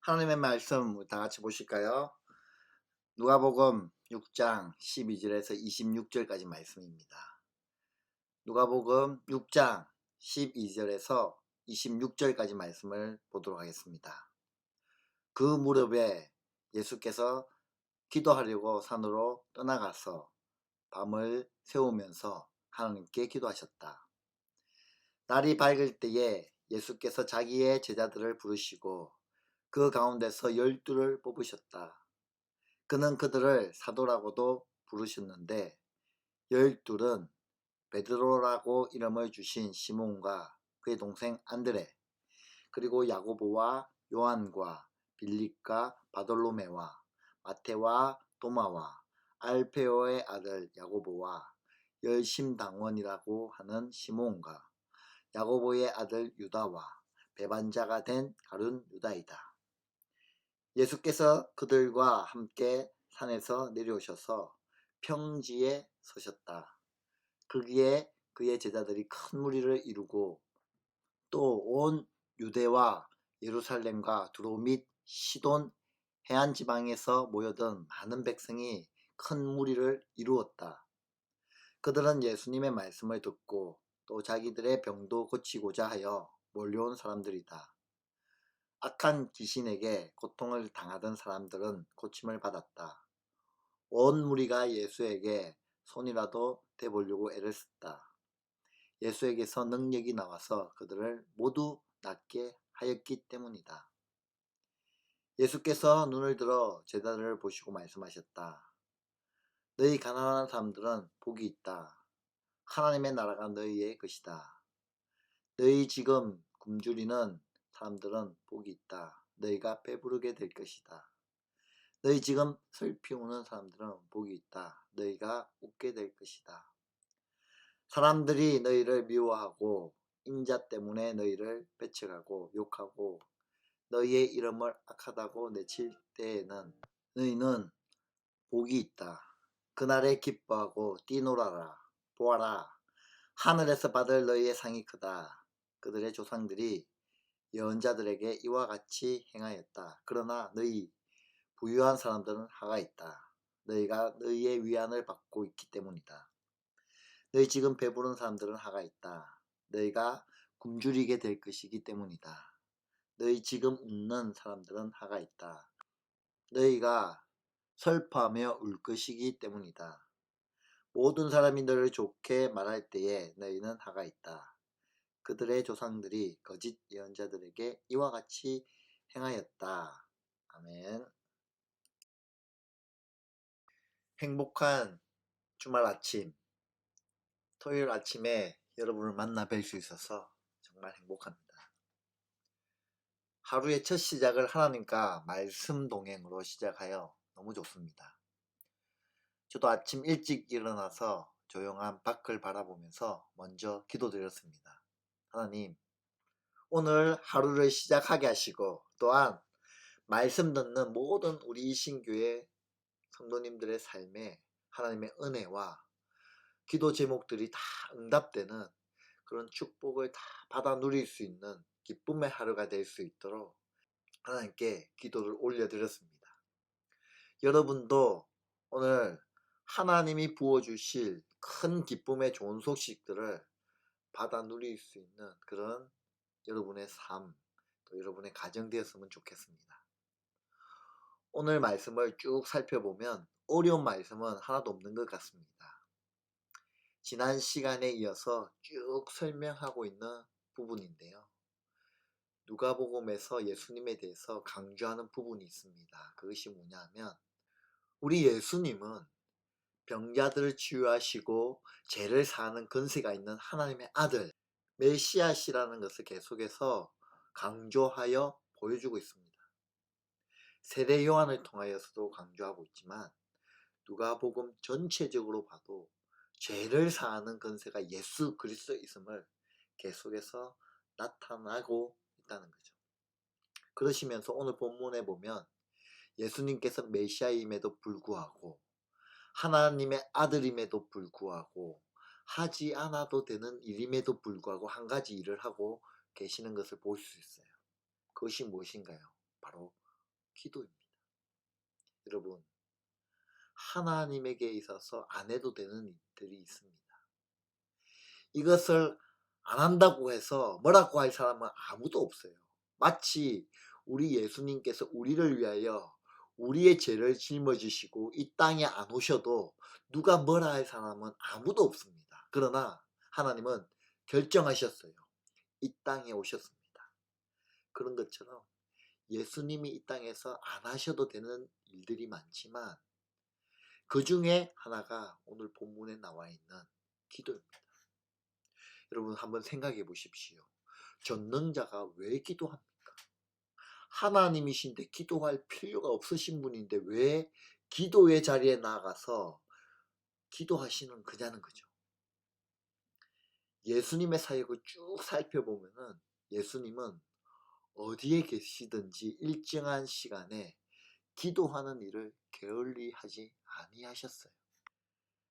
하나님의 말씀 다 같이 보실까요? 누가복음 6장 12절에서 26절까지 말씀입니다. 누가복음 6장 12절에서 26절까지 말씀을 보도록 하겠습니다. 그 무렵에 예수께서 기도하려고 산으로 떠나가서 밤을 새우면서 하나님께 기도하셨다. 날이 밝을 때에 예수께서 자기의 제자들을 부르시고 그 가운데서 12를 뽑으셨다. 그는 그들을 사도라고도 부르셨는데 12은 베드로라고 이름을 주신 시몬과 그의 동생 안드레, 그리고 야고보와 요한과 빌립과 바돌로메와 마테와 도마와 알페오의 아들 야고보와 열심당원이라고 하는 시몬과 야고보의 아들 유다와 배반자가 된 가룟 유다이다. 예수께서 그들과 함께 산에서 내려오셔서 평지에 서셨다. 거기에 그의 제자들이 큰 무리를 이루고 또 온 유대와 예루살렘과 두로 및 시돈 해안 지방에서 모여든 많은 백성이 큰 무리를 이루었다. 그들은 예수님의 말씀을 듣고 또 자기들의 병도 고치고자 하여 몰려온 사람들이다. 악한 귀신에게 고통을 당하던 사람들은 고침을 받았다. 온 무리가 예수에게 손이라도 대보려고 애를 썼다. 예수에게서 능력이 나와서 그들을 모두 낫게 하였기 때문이다. 예수께서 눈을 들어 제자들을 보시고 말씀하셨다. 너희 가난한 사람들은 복이 있다. 하나님의 나라가 너희의 것이다. 너희 지금 굶주리는 사람들은 복이 있다. 너희가 배부르게 될 것이다. 너희 지금 슬피 우는 사람들은 복이 있다. 너희가 웃게 될 것이다. 사람들이 너희를 미워하고 인자 때문에 너희를 배척하고 욕하고 너희의 이름을 악하다고 내칠 때에는 너희는 복이 있다. 그날에 기뻐하고 뛰놀아라. 보아라. 하늘에서 받을 너희의 상이 크다. 그들의 조상들이 예언자들에게 이와 같이 행하였다. 그러나 너희 부유한 사람들은 화가 있다. 너희가 너희의 위안을 받고 있기 때문이다. 너희 지금 배부른 사람들은 화가 있다. 너희가 굶주리게 될 것이기 때문이다. 너희 지금 웃는 사람들은 화가 있다. 너희가 슬퍼하며 울 것이기 때문이다. 모든 사람이 너를 좋게 말할 때에 너희는 화가 있다. 그들의 조상들이 거짓 예언자들에게 이와 같이 행하였다. 아멘. 행복한 주말 아침, 토요일 아침에 여러분을 만나 뵐 수 있어서 정말 행복합니다. 하루의 첫 시작을 하나님과 말씀 동행으로 시작하여 너무 좋습니다. 저도 아침 일찍 일어나서 조용한 밖을 바라보면서 먼저 기도드렸습니다. 하나님, 오늘 하루를 시작하게 하시고 또한 말씀 듣는 모든 우리 이신교회 성도님들의 삶에 하나님의 은혜와 기도 제목들이 다 응답되는 그런 축복을 다 받아 누릴 수 있는 기쁨의 하루가 될 수 있도록 하나님께 기도를 올려드렸습니다. 여러분도 오늘 하나님이 부어주실 큰 기쁨의 좋은 소식들을 받아 누릴 수 있는 그런 여러분의 삶, 또 여러분의 가정 되었으면 좋겠습니다. 오늘 말씀을 쭉 살펴보면 어려운 말씀은 하나도 없는 것 같습니다. 지난 시간에 이어서 쭉 설명하고 있는 부분인데요. 누가복음에서 예수님에 대해서 강조하는 부분이 있습니다. 그것이 뭐냐면 우리 예수님은 병자들을 치유하시고 죄를 사하는 권세가 있는 하나님의 아들 메시아시라는 것을 계속해서 강조하여 보여주고 있습니다. 세례 요한을 통하여서도 강조하고 있지만 누가복음 전체적으로 봐도 죄를 사하는 권세가 예수 그리스도에 있음을 계속해서 나타나고 있다는 거죠. 그러시면서 오늘 본문에 보면 예수님께서 메시아임에도 불구하고 하나님의 아들임에도 불구하고 하지 않아도 되는 일임에도 불구하고 한 가지 일을 하고 계시는 것을 볼 수 있어요. 그것이 무엇인가요? 바로 기도입니다. 여러분, 하나님에게 있어서 안 해도 되는 일들이 있습니다. 이것을 안 한다고 해서 뭐라고 할 사람은 아무도 없어요. 마치 우리 예수님께서 우리를 위하여 우리의 죄를 짊어지시고 이 땅에 안 오셔도 누가 뭐라 할 사람은 아무도 없습니다. 그러나 하나님은 결정하셨어요. 이 땅에 오셨습니다. 그런 것처럼 예수님이 이 땅에서 안 하셔도 되는 일들이 많지만 그 중에 하나가 오늘 본문에 나와 있는 기도입니다. 여러분 한번 생각해 보십시오. 전능자가 왜 기도합니까? 하나님이신데 기도할 필요가 없으신 분인데 왜 기도의 자리에 나가서 기도하시는 그냐는 거죠. 예수님의 사역을 쭉 살펴보면은 예수님은 어디에 계시든지 일정한 시간에 기도하는 일을 게을리 하지 아니하셨어요.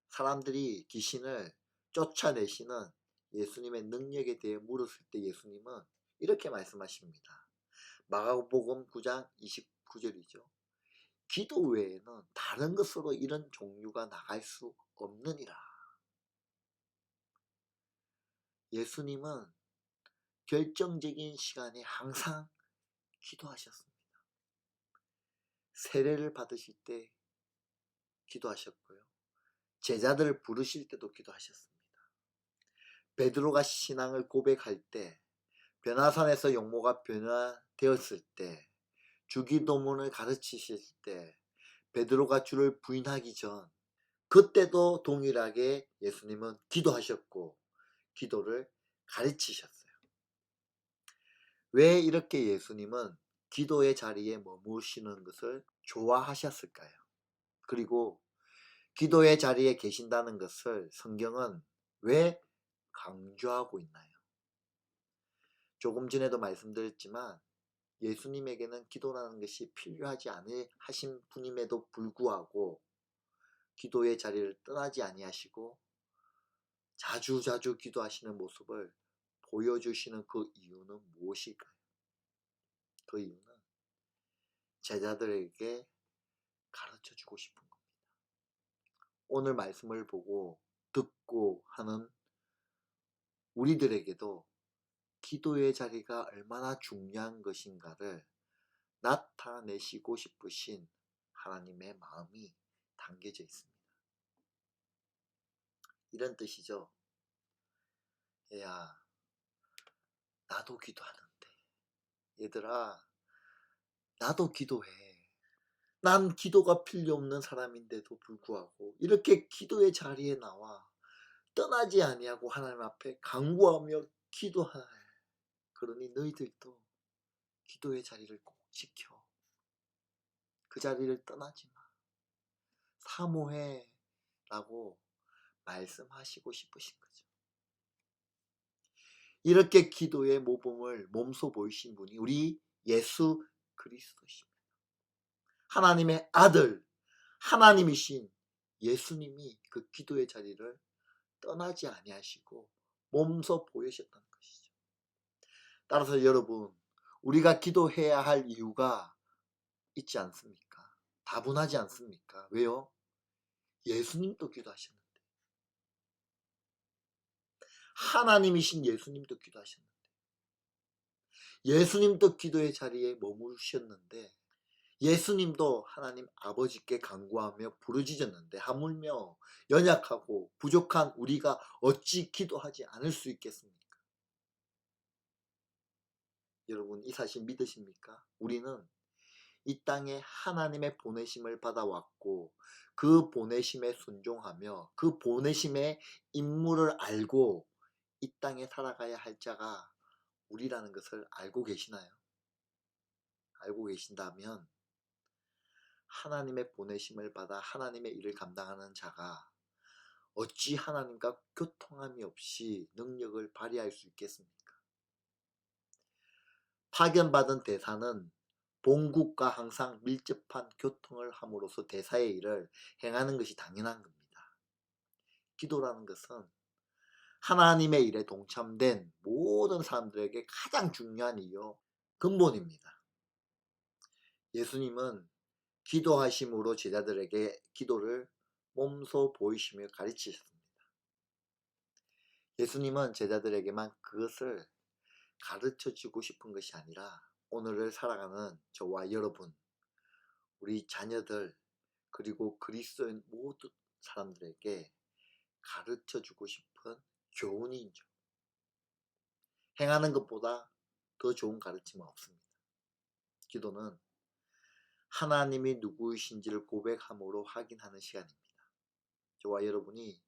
사람들이 귀신을 쫓아내시는 예수님의 능력에 대해 물었을 때 예수님은 이렇게 말씀하십니다. 마가복음 9장 29절이죠. 기도 외에는 다른 것으로 이런 종류가 나갈 수 없느니라. 예수님은 결정적인 시간에 항상 기도하셨습니다. 세례를 받으실 때 기도하셨고요. 제자들을 부르실 때도 기도하셨습니다. 베드로가 신앙을 고백할 때, 변화산에서 용모가 변화되었을 때, 주기도문을 가르치실 때, 베드로가 주를 부인하기 전, 그때도 동일하게 예수님은 기도하셨고 기도를 가르치셨어요. 왜 이렇게 예수님은 기도의 자리에 머무시는 것을 좋아하셨을까요? 그리고 기도의 자리에 계신다는 것을 성경은 왜 강조하고 있나요? 조금 전에도 말씀드렸지만 예수님에게는 기도라는 것이 필요하지 않으신 분임에도 불구하고 기도의 자리를 떠나지 아니하시고 자주자주 기도하시는 모습을 보여주시는 그 이유는 무엇일까요? 그 이유는 제자들에게 가르쳐주고 싶은 겁니다. 오늘 말씀을 보고 듣고 하는 우리들에게도 기도의 자리가 얼마나 중요한 것인가를 나타내시고 싶으신 하나님의 마음이 담겨져 있습니다. 이런 뜻이죠. 얘야, 나도 기도하는데. 얘들아, 나도 기도해. 난 기도가 필요 없는 사람인데도 불구하고 이렇게 기도의 자리에 나와 떠나지 아니하고 하나님 앞에 간구하며 기도하라. 그러니 너희들도 기도의 자리를 꼭 지켜. 그 자리를 떠나지 마. 사모해 라고 말씀하시고 싶으신 거죠. 이렇게 기도의 모범을 몸소 보이신 분이 우리 예수 그리스도십니다. 하나님의 아들, 하나님이신 예수님이 그 기도의 자리를 떠나지 아니하시고 몸소 보이셨다는 것이죠. 따라서 여러분, 우리가 기도해야 할 이유가 있지 않습니까? 다분하지 않습니까? 왜요? 예수님도 기도하셨는데, 하나님이신 예수님도 기도하셨는데, 예수님도 기도의 자리에 머무르셨는데, 예수님도 하나님 아버지께 간구하며 부르짖었는데 하물며 연약하고 부족한 우리가 어찌 기도하지 않을 수 있겠습니까? 여러분 이 사실 믿으십니까? 우리는 이 땅에 하나님의 보내심을 받아왔고 그 보내심에 순종하며 그 보내심의 임무를 알고 이 땅에 살아가야 할 자가 우리라는 것을 알고 계시나요? 알고 계신다면 하나님의 보내심을 받아 하나님의 일을 감당하는 자가 어찌 하나님과 교통함이 없이 능력을 발휘할 수 있겠습니까? 파견받은 대사는 본국과 항상 밀접한 교통을 함으로써 대사의 일을 행하는 것이 당연한 겁니다. 기도라는 것은 하나님의 일에 동참된 모든 사람들에게 가장 중요한 이유, 근본입니다. 예수님은 기도하심으로 제자들에게 기도를 몸소 보이시며 가르치셨습니다. 예수님은 제자들에게만 그것을 가르쳐 주고 싶은 것이 아니라 오늘을 살아가는 저와 여러분, 우리 자녀들, 그리고 그리스도인 모든 사람들에게 가르쳐 주고 싶은 교훈이죠. 행하는 것보다 더 좋은 가르침은 없습니다. 기도는 하나님이 누구이신지를 고백함으로 확인하는 시간입니다. 저와 여러분이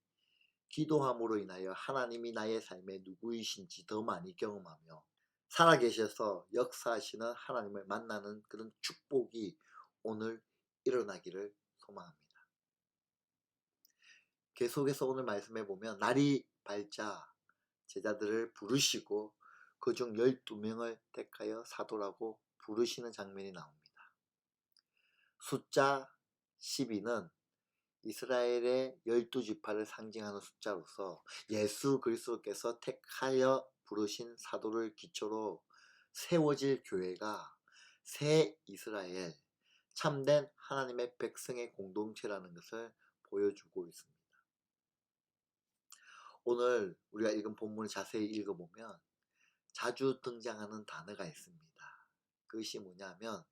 기도함으로 인하여 하나님이 나의 삶에 누구이신지 더 많이 경험하며 살아계셔서 역사하시는 하나님을 만나는 그런 축복이 오늘 일어나기를 소망합니다. 계속해서 오늘 말씀해 보면 날이 밝자 제자들을 부르시고 그중 12명을 택하여 사도라고 부르시는 장면이 나옵니다. 숫자 12는 이스라엘의 12지파를 상징하는 숫자로서 예수 그리스도께서 택하여 부르신 사도를 기초로 세워질 교회가 새 이스라엘, 참된 하나님의 백성의 공동체라는 것을 보여주고 있습니다. 오늘 우리가 읽은 본문을 자세히 읽어보면 자주 등장하는 단어가 있습니다. 그것이 뭐냐면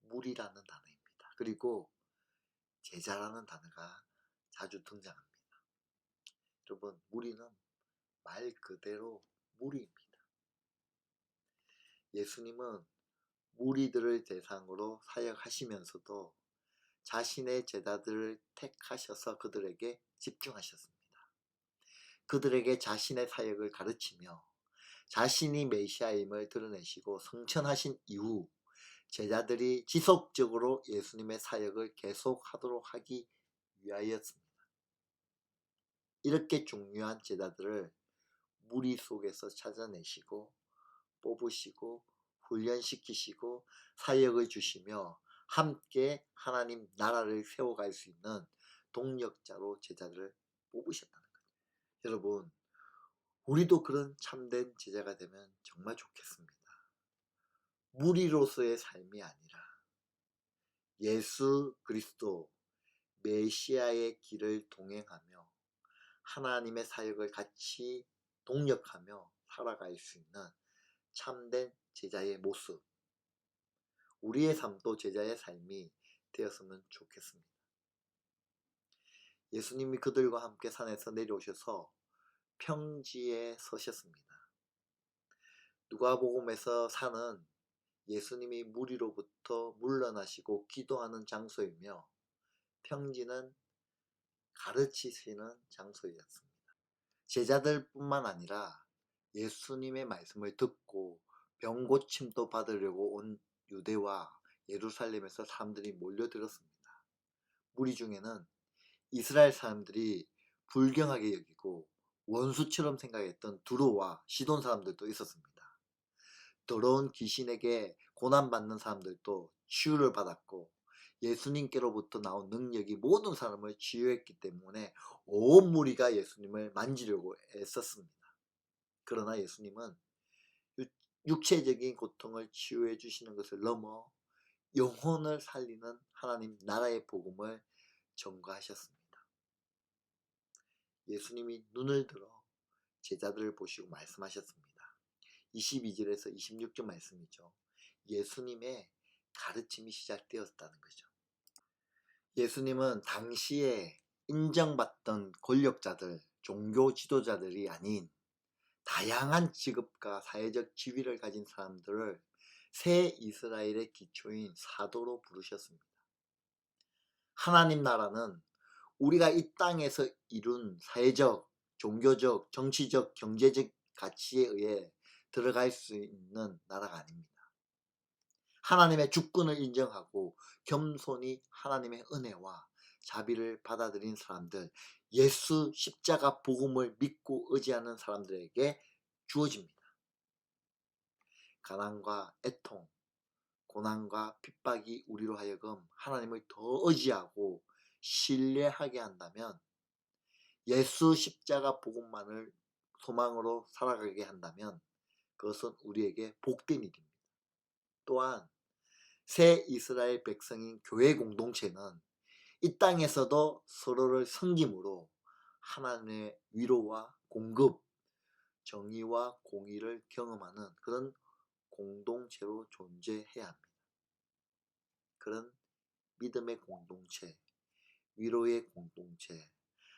물이라는 단어입니다. 그리고 제자라는 단어가 자주 등장합니다. 여러분, 무리는 말 그대로 무리입니다. 예수님은 무리들을 대상으로 사역하시면서도 자신의 제자들을 택하셔서 그들에게 집중하셨습니다. 그들에게 자신의 사역을 가르치며 자신이 메시아임을 드러내시고 성천하신 이후 제자들이 지속적으로 예수님의 사역을 계속하도록 하기 위하였습니다. 이렇게 중요한 제자들을 무리 속에서 찾아내시고 뽑으시고 훈련시키시고 사역을 주시며 함께 하나님 나라를 세워갈 수 있는 동력자로 제자들을 뽑으셨다는 거죠. 여러분, 우리도 그런 참된 제자가 되면 정말 좋겠습니다. 무리로서의 삶이 아니라 예수 그리스도 메시아의 길을 동행하며 하나님의 사역을 같이 동력하며 살아갈 수 있는 참된 제자의 모습, 우리의 삶도 제자의 삶이 되었으면 좋겠습니다. 예수님이 그들과 함께 산에서 내려오셔서 평지에 서셨습니다. 누가복음에서 산은 예수님이 무리로부터 물러나시고 기도하는 장소이며 평지는 가르치시는 장소였습니다. 제자들뿐만 아니라 예수님의 말씀을 듣고 병고침도 받으려고 온 유대와 예루살렘에서 사람들이 몰려들었습니다. 무리 중에는 이스라엘 사람들이 불경하게 여기고 원수처럼 생각했던 두로와 시돈 사람들도 있었습니다. 더러운 귀신에게 고난받는 사람들도 치유를 받았고 예수님께로부터 나온 능력이 모든 사람을 치유했기 때문에 온 무리가 예수님을 만지려고 애썼습니다. 그러나 예수님은 육체적인 고통을 치유해 주시는 것을 넘어 영혼을 살리는 하나님 나라의 복음을 전가하셨습니다. 예수님이 눈을 들어 제자들을 보시고 말씀하셨습니다. 22절에서 26절 말씀이죠. 예수님의 가르침이 시작되었다는 거죠. 예수님은 당시에 인정받던 권력자들, 종교 지도자들이 아닌 다양한 직업과 사회적 지위를 가진 사람들을 새 이스라엘의 기초인 사도로 부르셨습니다. 하나님 나라는 우리가 이 땅에서 이룬 사회적, 종교적, 정치적, 경제적 가치에 의해 들어갈 수 있는 나라가 아닙니다. 하나님의 주권을 인정하고 겸손히 하나님의 은혜와 자비를 받아들인 사람들, 예수 십자가 복음을 믿고 의지하는 사람들에게 주어집니다. 가난과 애통, 고난과 핍박이 우리로 하여금 하나님을 더 의지하고 신뢰하게 한다면, 예수 십자가 복음만을 소망으로 살아가게 한다면 그것은 우리에게 복된 일입니다. 또한 새 이스라엘 백성인 교회 공동체는 이 땅에서도 서로를 섬김으로 하나님의 위로와 공급, 정의와 공의를 경험하는 그런 공동체로 존재해야 합니다. 그런 믿음의 공동체, 위로의 공동체,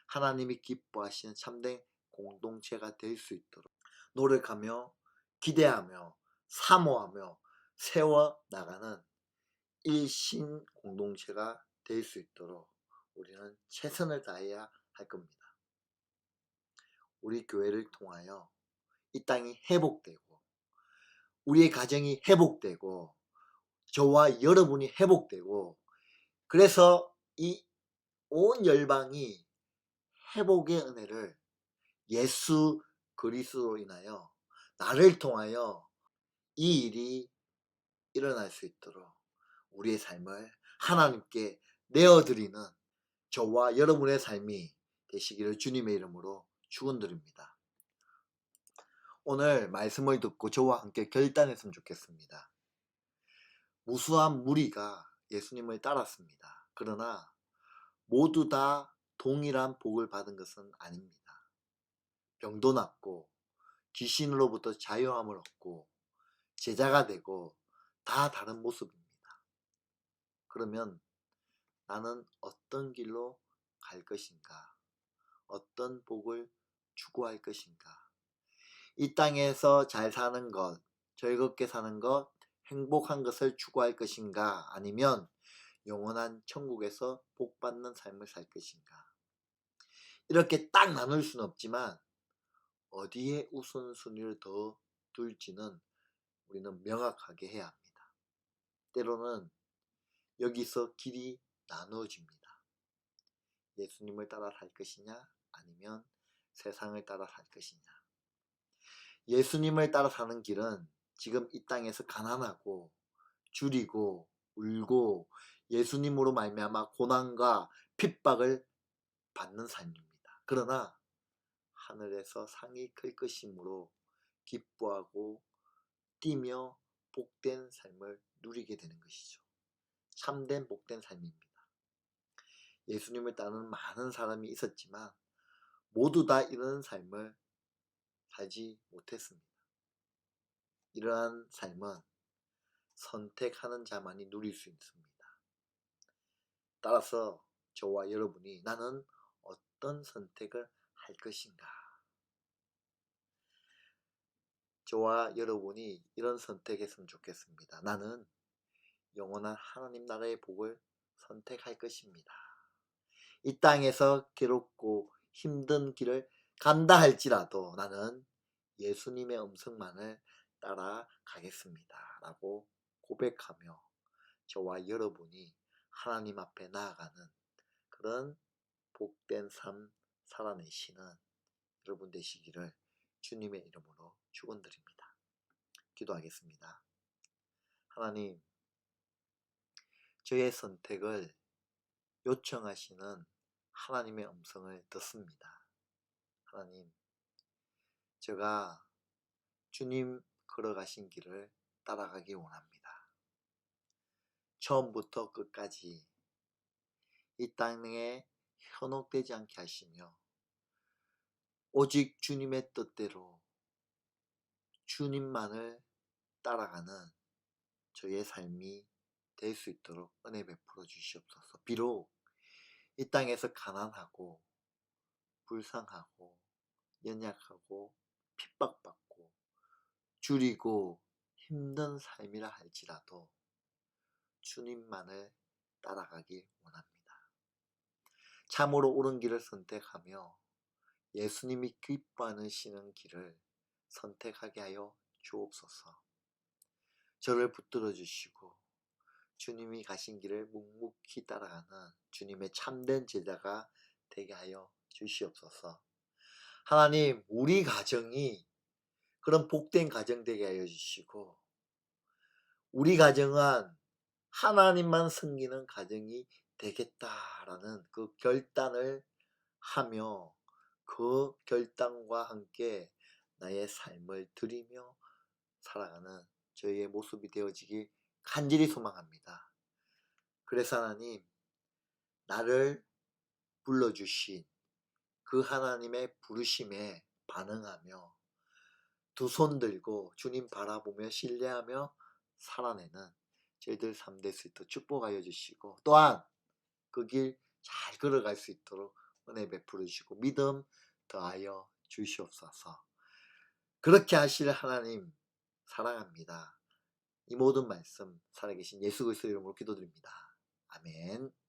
하나님이 기뻐하시는 참된 공동체가 될 수 있도록 노력하며 기대하며 사모하며 세워나가는 일신 공동체가 될 수 있도록 우리는 최선을 다해야 할 겁니다. 우리 교회를 통하여 이 땅이 회복되고 우리의 가정이 회복되고 저와 여러분이 회복되고 그래서 이 온 열방이 회복의 은혜를 예수 그리스도로 인하여 나를 통하여 이 일이 일어날 수 있도록 우리의 삶을 하나님께 내어드리는 저와 여러분의 삶이 되시기를 주님의 이름으로 축원드립니다. 오늘 말씀을 듣고 저와 함께 결단했으면 좋겠습니다. 무수한 무리가 예수님을 따랐습니다. 그러나 모두 다 동일한 복을 받은 것은 아닙니다. 병도 낫고 귀신으로부터 자유함을 얻고 제자가 되고 다 다른 모습입니다. 그러면 나는 어떤 길로 갈 것인가? 어떤 복을 추구할 것인가? 이 땅에서 잘 사는 것, 즐겁게 사는 것, 행복한 것을 추구할 것인가? 아니면 영원한 천국에서 복받는 삶을 살 것인가? 이렇게 딱 나눌 수는 없지만 어디에 우선순위를 더 둘지는 우리는 명확하게 해야 합니다. 때로는 여기서 길이 나누어집니다. 예수님을 따라 살 것이냐 아니면 세상을 따라 살 것이냐. 예수님을 따라 사는 길은 지금 이 땅에서 가난하고 줄이고 울고 예수님으로 말미암아 고난과 핍박을 받는 삶입니다. 그러나 하늘에서 상이 클 것이므로 기뻐하고 뛰며 복된 삶을 누리게 되는 것이죠. 참된 복된 삶입니다. 예수님을 따르는 많은 사람이 있었지만 모두 다 이런 삶을 살지 못했습니다. 이러한 삶은 선택하는 자만이 누릴 수 있습니다. 따라서 저와 여러분이 나는 어떤 선택을 할 것인가? 저와 여러분이 이런 선택했으면 좋겠습니다. 나는 영원한 하나님 나라의 복을 선택할 것입니다. 이 땅에서 괴롭고 힘든 길을 간다 할지라도 나는 예수님의 음성만을 따라가겠습니다. 라고 고백하며 저와 여러분이 하나님 앞에 나아가는 그런 복된 삶 살아내시는 여러분 되시기를 주님의 이름으로 축원드립니다. 기도하겠습니다. 하나님, 저의 선택을 요청하시는 하나님의 음성을 듣습니다. 하나님, 제가 주님 걸어가신 길을 따라가기 원합니다. 처음부터 끝까지 이 땅에 현혹되지 않게 하시며 오직 주님의 뜻대로 주님만을 따라가는 저의 삶이 될 수 있도록 은혜 베풀어 주시옵소서. 비록 이 땅에서 가난하고 불쌍하고 연약하고 핍박받고 줄이고 힘든 삶이라 할지라도 주님만을 따라가기 원합니다. 참으로 옳은 길을 선택하며 예수님이 기뻐하시는 길을 선택하게 하여 주옵소서. 저를 붙들어 주시고 주님이 가신 길을 묵묵히 따라가는 주님의 참된 제자가 되게 하여 주시옵소서. 하나님, 우리 가정이 그런 복된 가정 되게 하여 주시고 우리 가정은 하나님만 섬기는 가정이 되겠다라는 그 결단을 하며 그 결단과 함께 나의 삶을 드리며 살아가는 저희의 모습이 되어지길 간절히 소망합니다. 그래서 하나님, 나를 불러주신 그 하나님의 부르심에 반응하며 두 손 들고 주님 바라보며 신뢰하며 살아내는 저희들 3대 스리터 축복하여 주시고, 또한 그 길 잘 걸어갈 수 있도록 은혜 베풀어 주시고 믿음 더하여 주시옵소서. 그렇게 하실 하나님 사랑합니다. 이 모든 말씀 살아계신 예수 그리스도 이름으로 기도드립니다. 아멘.